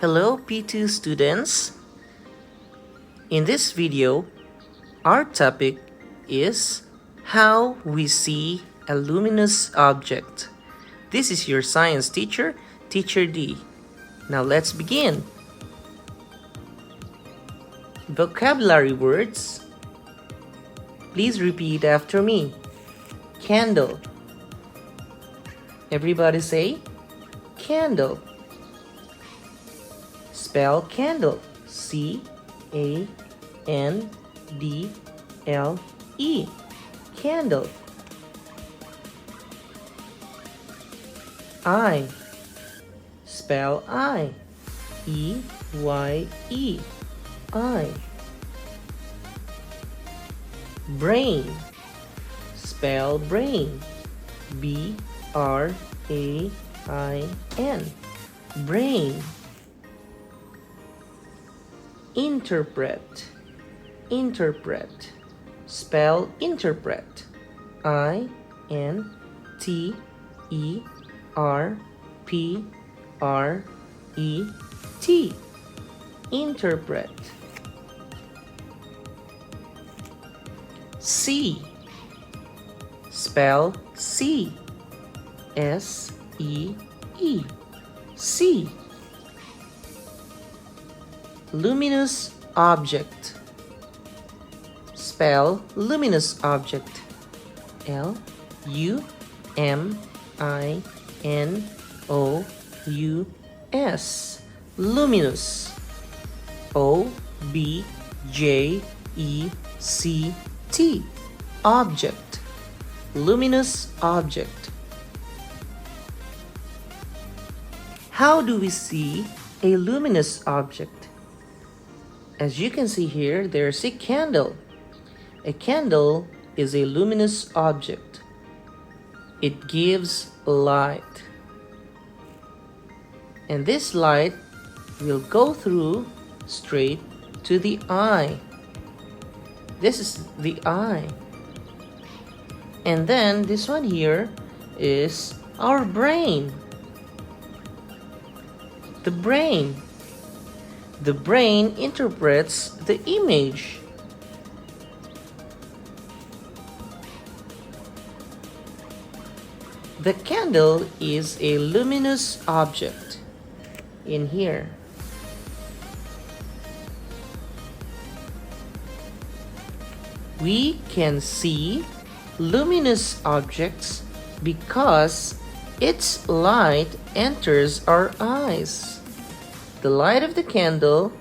Hello P2 students. In this video, our topic is how we see a luminous object. This is your science teacher, Teacher D. Now let's begin. Vocabulary words. Please repeat after me. Candle. Everybody say candle. Spell candle. C-A-N-D-L-E. Candle. Eye. Spell eye. E-Y-E. Eye. Brain. Spell brain. B-R-A-I-N. Brain. Interpret. Interpret. Spell interpret. I-N-T-E-R-P-R-E-T. Interpret. See. Spell see. S-E-E. See. Luminous object. Spell luminous object. L-U-M-I-N-O-U-S. Luminous. O-B-J-E-C-T. Object. Luminous object. How do we see a luminous object? As you can see here, there's a candle. A candle is a luminous object. It gives light. And this light will go through straight to the eye. This is the eye. And then this one here is our brain. The brain. The brain interprets the image. The candle is a luminous object in here. We can see luminous objects because its light enters our eyes. The light of the candle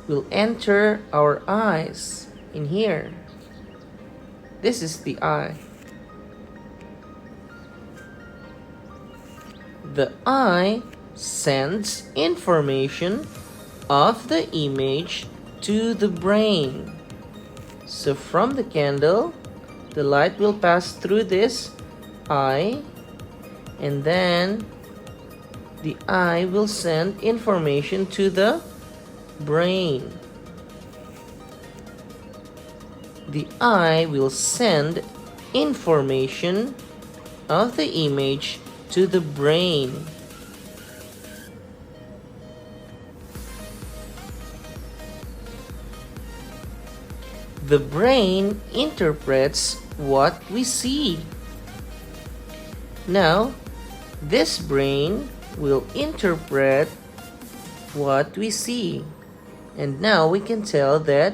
will enter our eyes in here. This is the eye. The eye sends information of the image to the brain. So from the candle, the light will pass through this eye, and then the eye will send information to the brain. The eye will send information of the image to the brain. The brain interprets what we see. Now, this brain will interpret what we see. And now we can tell that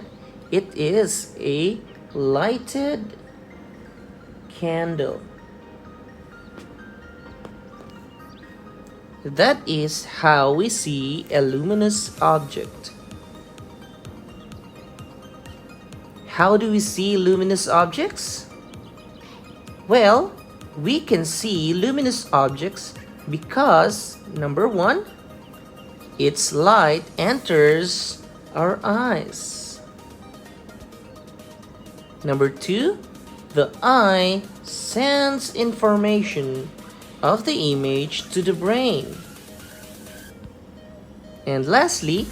it is a lighted candle. That is how we see a luminous object. How do we see luminous objects? Well, we can see luminous objects because, number one, its light enters our eyes. Number two, the eye sends information of the image to the brain. And lastly,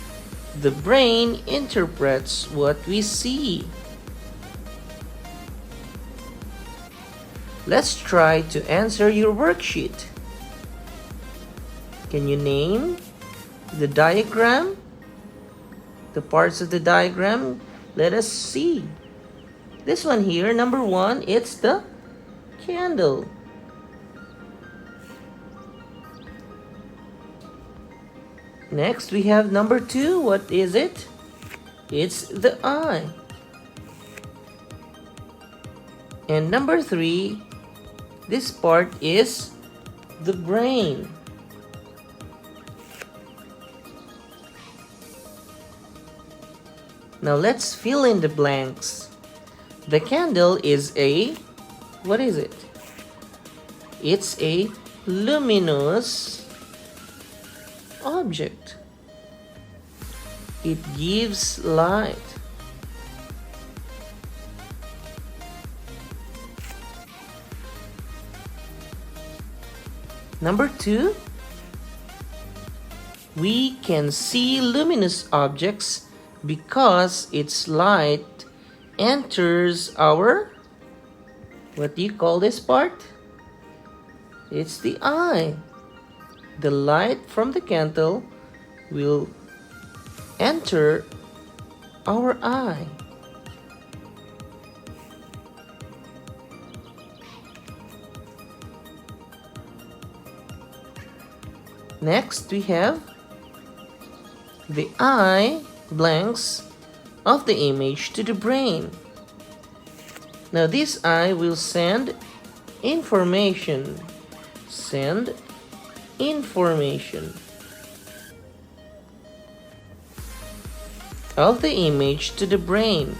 the brain interprets what we see. Let's try to answer your worksheet. Can you name the diagram, the parts of the diagram. Let us see. This one here, number 1, it's the candle. Next, we have number 2. What is it? It's the eye. And number 3, this part is the brain. Now let's fill in the blanks. The candle is a, what is it? It's a luminous object. It gives light. Number 2, we can see luminous objects because its light enters our, what do you call this part? It's the eye. The light from the candle will enter our eye. Next, we have the eye blanks of the image to the brain. Now this eye will send information. Send information of the image to the brain.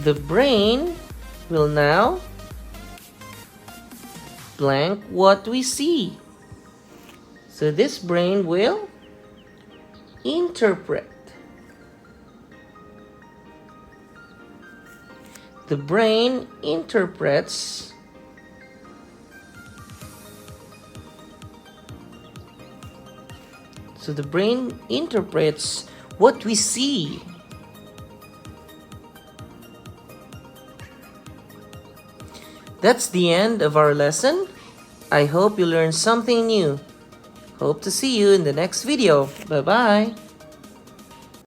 The brain will now blank what we see. So this brain will interpret. The brain interprets what we see. That's the end of our lesson. I hope you learned something new. Hope to see you in the next video. Bye-bye.